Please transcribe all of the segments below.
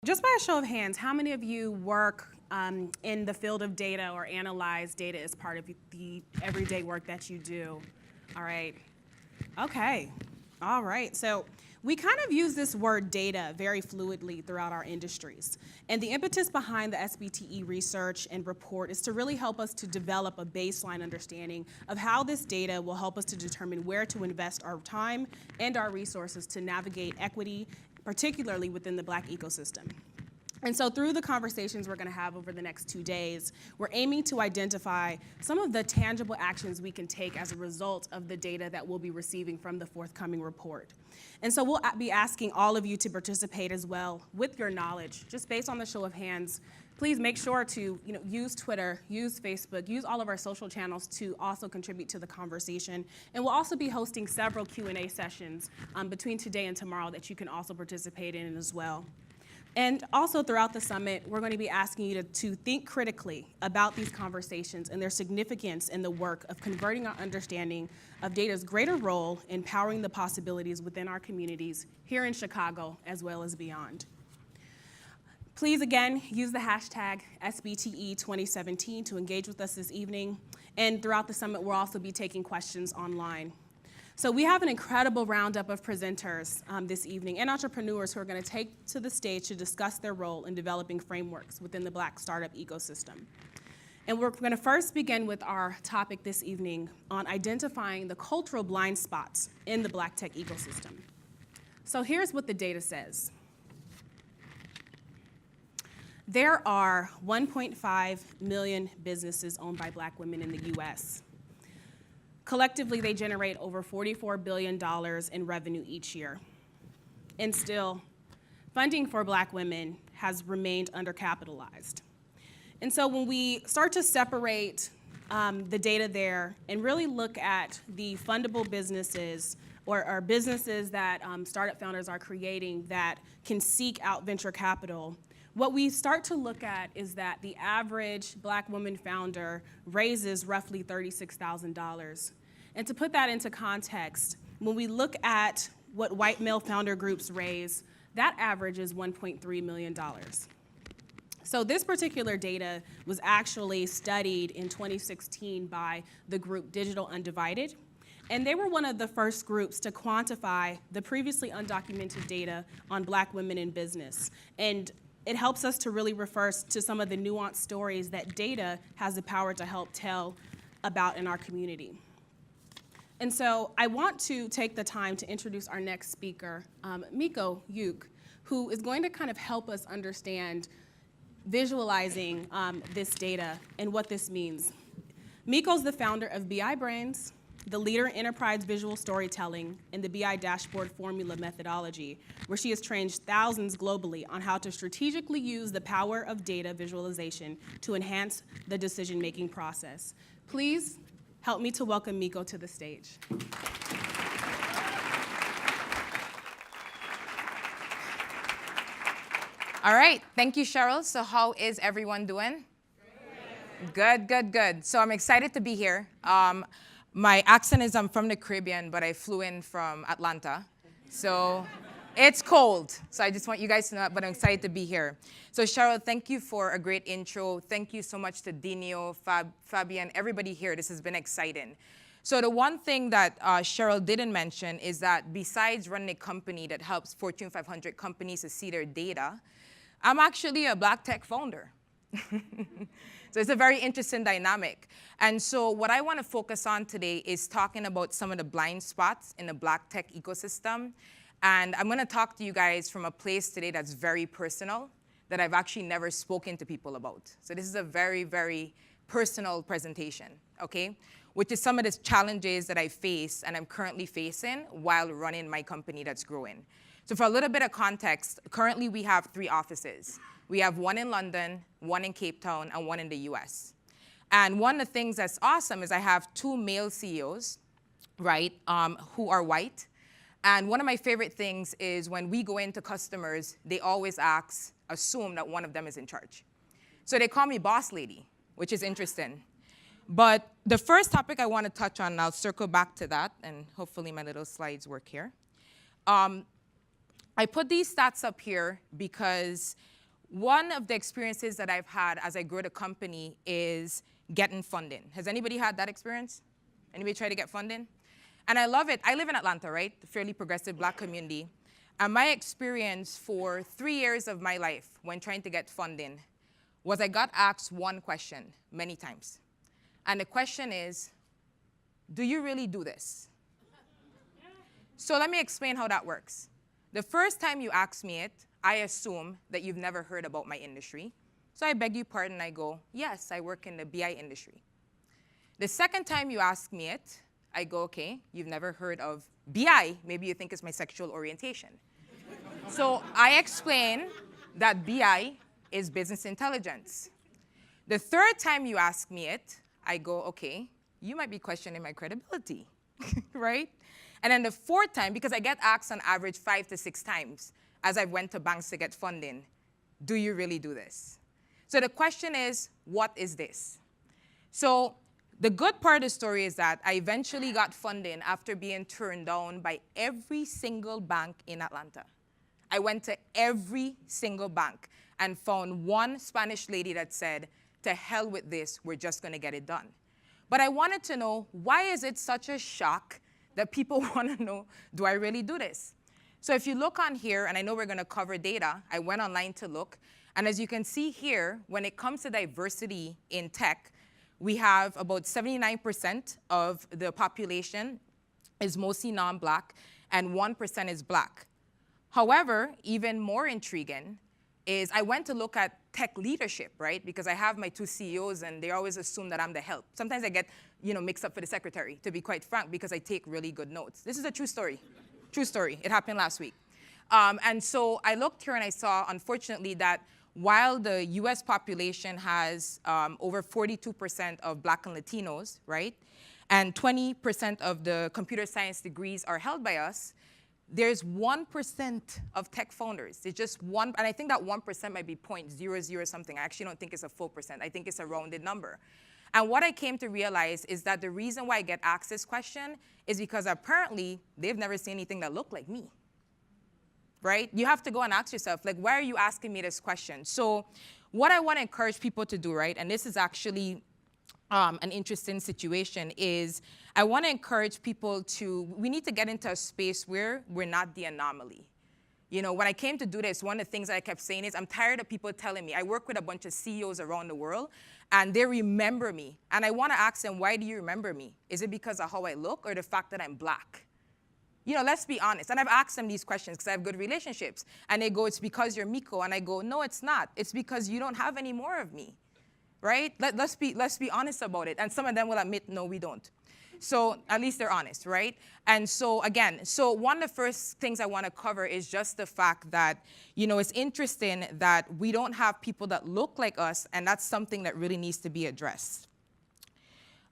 Just by a show of hands, how many of you work in the field of data or analyze data as part of the everyday work that you do? All right. Okay. All right. So we kind of use this word data very fluidly throughout our industries. And the impetus behind the SBTE research and report is to really help us to develop a baseline understanding of how this data will help us to determine where to invest our time and our resources to navigate equity, particularly within the Black ecosystem. And so through the conversations we're going to have over the next 2 days, we're aiming to identify some of the tangible actions we can take as a result of the data that we'll be receiving from the forthcoming report. And so we'll be asking all of you to participate as well with your knowledge, just based on the show of hands. Please make sure to use Twitter, use Facebook, use all of our social channels to also contribute to the conversation. And we'll also be hosting several Q&A sessions between today and tomorrow that you can also participate in as well. And also throughout the summit, we're going to be asking you to think critically about these conversations and their significance in the work of converting our understanding of data's greater role in powering the possibilities within our communities here in Chicago as well as beyond. Please, again, use the hashtag SBTE2017 to engage with us this evening. And throughout the summit, we'll also be taking questions online. So we have an incredible roundup of presenters this evening and entrepreneurs who are going to take to the stage to discuss their role in developing frameworks within the Black startup ecosystem. And we're going to first begin with our topic this evening on identifying the cultural blind spots in the Black tech ecosystem. So here's what the data says. There are 1.5 million businesses owned by Black women in the US. Collectively, they generate over $44 billion in revenue each year. And still, funding for Black women has remained undercapitalized. And so when we start to separate the data there and really look at the fundable businesses or businesses that startup founders are creating that can seek out venture capital, what we start to look at is that the average Black woman founder raises roughly $36,000. And to put that into context, when we look at what white male founder groups raise, that average is $1.3 million. So this particular data was actually studied in 2016 by the group Digital Undivided. And they were one of the first groups to quantify the previously undocumented data on Black women in business. And it helps us to really refer to some of the nuanced stories that data has the power to help tell about in our community. And so I want to take the time to introduce our next speaker, Mico, who is going to kind of help us understand visualizing this data and what this means. Mico's the founder of BI Brains, the leader in enterprise visual storytelling and the BI dashboard formula methodology, where she has trained thousands globally on how to strategically use the power of data visualization to enhance the decision-making process. Please help me to welcome Mico to the stage. All right, thank you, Cheryl. So how is everyone doing? Good, good, good. So I'm excited to be here. My accent is I'm from the Caribbean, but I flew in from Atlanta. So it's cold. So I just want you guys to know that, but I'm excited to be here. So Cheryl, thank you for a great intro. Thank you so much to Dinio, Fabian, everybody here. This has been exciting. So the one thing that Cheryl didn't mention is that besides running a company that helps Fortune 500 companies to see their data, I'm actually a Black tech founder. So it's a very interesting dynamic. And so what I want to focus on today is talking about some of the blind spots in the Black tech ecosystem. And I'm going to talk to you guys from a place today that's very personal, that I've actually never spoken to people about. So this is a very, very personal presentation, okay? Which is some of the challenges that I face and I'm currently facing while running my company that's growing. So for a little bit of context, currently we have 3 offices. We have one in London, one in Cape Town, and one in the US. And one of the things that's awesome is I have 2 male CEOs, right, who are white. And one of my favorite things is when we go into customers, they always assume that one of them is in charge. So they call me boss lady, which is interesting. But the first topic I want to touch on, and I'll circle back to that, and hopefully my little slides work here. I put these stats up here because one of the experiences that I've had as I grow the company is getting funding. Has anybody had that experience? Anybody try to get funding? And I love it. I live in Atlanta, right? A fairly progressive Black community. And my experience for 3 years of my life when trying to get funding was I got asked one question many times. And the question is, do you really do this? So let me explain how that works. The first time you ask me it, I assume that you've never heard about my industry. So I beg your pardon, I go, yes, I work in the BI industry. The second time you ask me it, I go, okay, you've never heard of BI, maybe you think it's my sexual orientation. So I explain that BI is business intelligence. The third time you ask me it, I go, okay, you might be questioning my credibility, right? And then the fourth time, because I get asked on average 5 to 6 times as I went to banks to get funding, do you really do this? So the question is, what is this? So the good part of the story is that I eventually got funding after being turned down by every single bank in Atlanta. I went to every single bank and found one Spanish lady that said, to hell with this, we're just gonna get it done. But I wanted to know, why is it such a shock that people wanna know, do I really do this? So if you look on here, and I know we're gonna cover data, I went online to look, and as you can see here, when it comes to diversity in tech, we have about 79% of the population is mostly non-Black, and 1% is Black. However, even more intriguing is I went to look at tech leadership, right? Because I have my 2 CEOs, and they always assume that I'm the help. Sometimes I get, mixed up for the secretary, to be quite frank, because I take really good notes. This is a true story. True story. It happened last week. And so I looked here and I saw, unfortunately, that while the US population has over 42% of Black and Latinos, right? And 20% of the computer science degrees are held by us, there's 1% of tech founders. It's just one, and I think that 1% might be 0.00 something. I actually don't think it's a full percent. I think it's a rounded number. And what I came to realize is that the reason why I get asked this question is because apparently they've never seen anything that looked like me, right? You have to go and ask yourself, like, why are you asking me this question? So what I want to encourage people to do, right, and this is actually an interesting situation, is I want to encourage people we need to get into a space where we're not the anomaly. When I came to do this, one of the things that I kept saying is, I'm tired of people telling me, I work with a bunch of CEOs around the world, and they remember me. And I want to ask them, why do you remember me? Is it because of how I look or the fact that I'm Black? Let's be honest. And I've asked them these questions because I have good relationships. And they go, it's because you're Mico. And I go, no, it's not. It's because you don't have any more of me, right? Let's be honest about it. And some of them will admit, no, we don't. So at least they're honest, right? And so again, one of the first things I want to cover is just the fact that, it's interesting that we don't have people that look like us, and that's something that really needs to be addressed.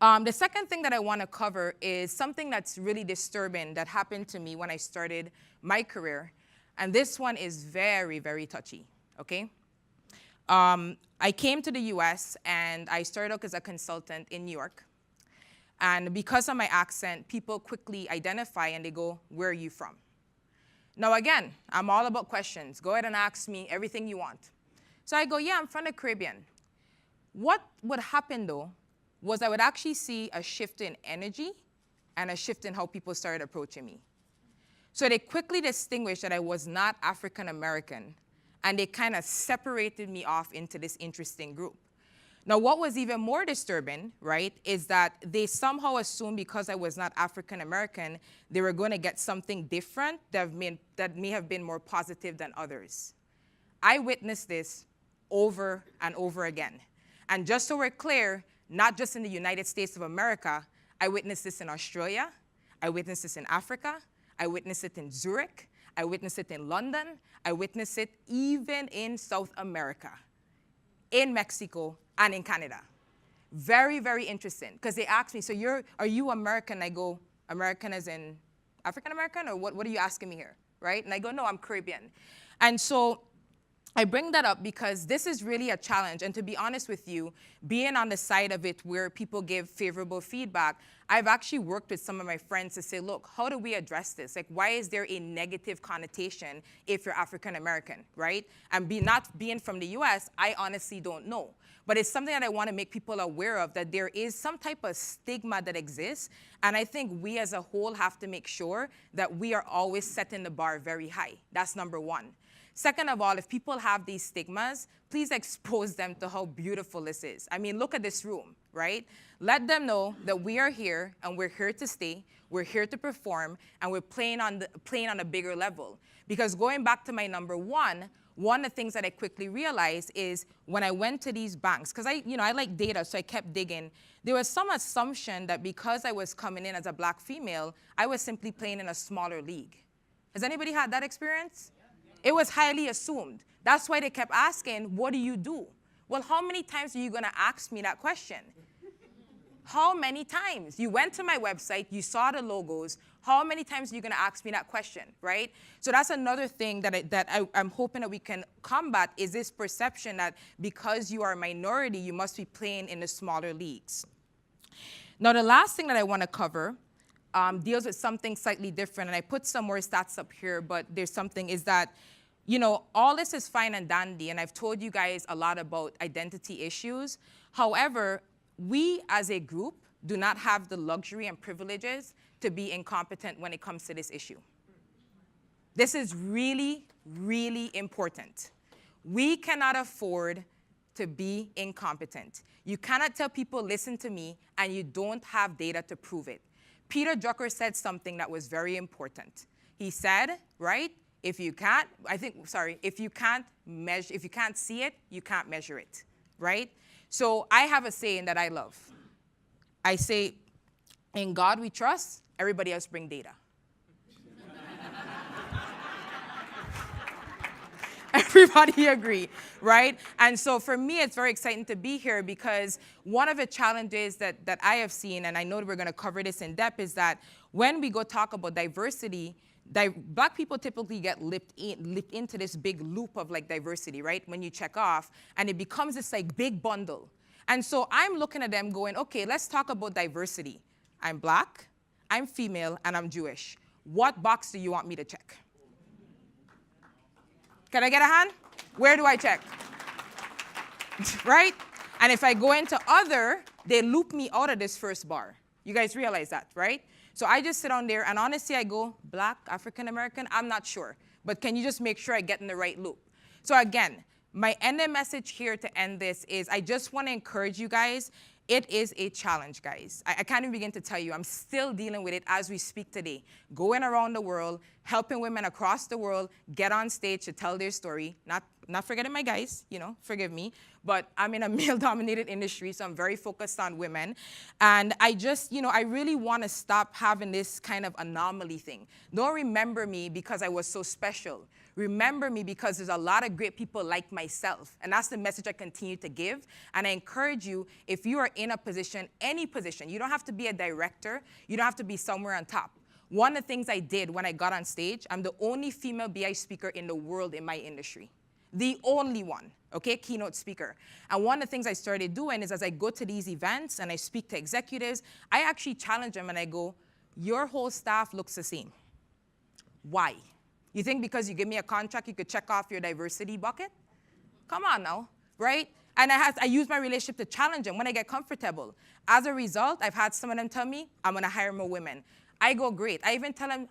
The second thing that I want to cover is something that's really disturbing that happened to me when I started my career. And this one is very, very touchy, okay? I came to the US and I started out as a consultant in New York. And because of my accent, people quickly identify and they go, where are you from? Now again, I'm all about questions. Go ahead and ask me everything you want. So I go, yeah, I'm from the Caribbean. What would happen though was I would actually see a shift in energy and a shift in how people started approaching me. So they quickly distinguished that I was not African American, and they kind of separated me off into this interesting group. Now, what was even more disturbing, right, is that they somehow assumed because I was not African American, they were going to get something different that may have been more positive than others. I witnessed this over and over again. And just so we're clear, not just in the United States of America, I witnessed this in Australia, I witnessed this in Africa, I witnessed it in Zurich, I witnessed it in London, I witnessed it even in South America, in Mexico, and in Canada. Very, very interesting, because they asked me, so are you American? I go, American as in African American, or what are you asking me here, right? And I go, no, I'm Caribbean. And so I bring that up because this is really a challenge. And to be honest with you, being on the side of it where people give favorable feedback, I've actually worked with some of my friends to say, look, how do we address this? Like, why is there a negative connotation if you're African American, right? And not being from the US, I honestly don't know. But it's something that I want to make people aware of, that there is some type of stigma that exists. And I think we as a whole have to make sure that we are always setting the bar very high. That's number one. Second of all, if people have these stigmas, please expose them to how beautiful this is. I mean, look at this room, right? Let them know that we are here and we're here to stay, we're here to perform, and we're playing on a bigger level. Because going back to my number one of the things that I quickly realized is when I went to these banks, because I like data, so I kept digging, there was some assumption that because I was coming in as a black female, I was simply playing in a smaller league. Has anybody had that experience? It was highly assumed. That's why they kept asking, what do you do? Well, how many times are you going to ask me that question? How many times? You went to my website, you saw the logos. How many times are you going to ask me that question, right? So that's another thing that I'm hoping that we can combat, is this perception that because you are a minority, you must be playing in the smaller leagues. Now, the last thing that I want to cover deals with something slightly different, and I put some more stats up here, but there's something is that, all this is fine and dandy, and I've told you guys a lot about identity issues. However, we as a group do not have the luxury and privileges to be incompetent when it comes to this issue. This is really, really important. We cannot afford to be incompetent. You cannot tell people, listen to me, and you don't have data to prove it. Peter Drucker said something that was very important. He said, right, if you can't see it, you can't measure it, right? So I have a saying that I love. I say, in God we trust, everybody else bring data. Everybody agree, right? And so for me, it's very exciting to be here because one of the challenges that I have seen, and I know that we're going to cover this in depth, is that when we go talk about diversity, black people typically get lipped into this big loop of like diversity, right? When you check off, and it becomes this like big bundle. And so I'm looking at them going, okay, let's talk about diversity. I'm black, I'm female, and I'm Jewish. What box do you want me to check? Can I get a hand? Where do I check? Right? And if I go into other, they loop me out of this first bar. You guys realize that, right? So I just sit down there, and honestly, I go, black, African American, I'm not sure. But can you just make sure I get in the right loop? So again, my ending message here to end this is I just want to encourage you guys. It is a challenge, guys. I can't even begin to tell you. I'm still dealing with it as we speak today. Going around the world, helping women across the world get on stage to tell their story. Not forgetting my guys, forgive me. But I'm in a male-dominated industry, so I'm very focused on women. And I just, I really want to stop having this kind of anomaly thing. Don't remember me because I was so special. Remember me because there's a lot of great people like myself. And that's the message I continue to give. And I encourage you, if you are in a position, any position, you don't have to be a director, you don't have to be somewhere on top. One of the things I did when I got on stage, I'm the only female BI speaker in the world in my industry. The only one, okay, keynote speaker. And one of the things I started doing is as I go to these events and I speak to executives, I actually challenge them and I go, your whole staff looks the same. Why? You think because you give me a contract, you could check off your diversity bucket? Come on now, right? And I use my relationship to challenge them when I get comfortable. As a result, I've had some of them tell me, I'm going to hire more women. I go, great. I even tell them,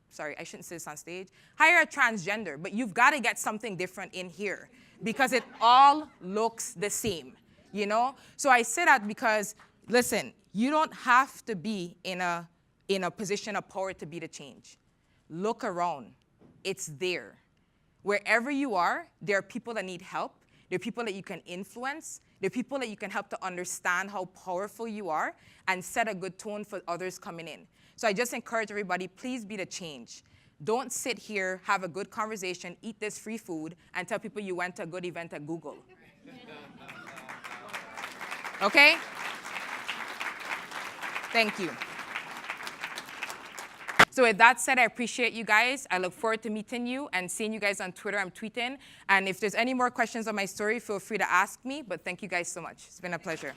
sorry, I shouldn't say this on stage, hire a transgender, but you've got to get something different in here because it all looks the same, So I say that because, listen, you don't have to be in a position of power to be the change. Look around. It's there. Wherever you are, there are people that need help. There are people that you can influence. There are people that you can help to understand how powerful you are and set a good tone for others coming in. So I just encourage everybody, please be the change. Don't sit here, have a good conversation, eat this free food, and tell people you went to a good event at Google. Okay? Thank you. So with that said, I appreciate you guys. I look forward to meeting you and seeing you guys on Twitter. I'm tweeting. And if there's any more questions on my story, feel free to ask me. But thank you guys so much. It's been a pleasure.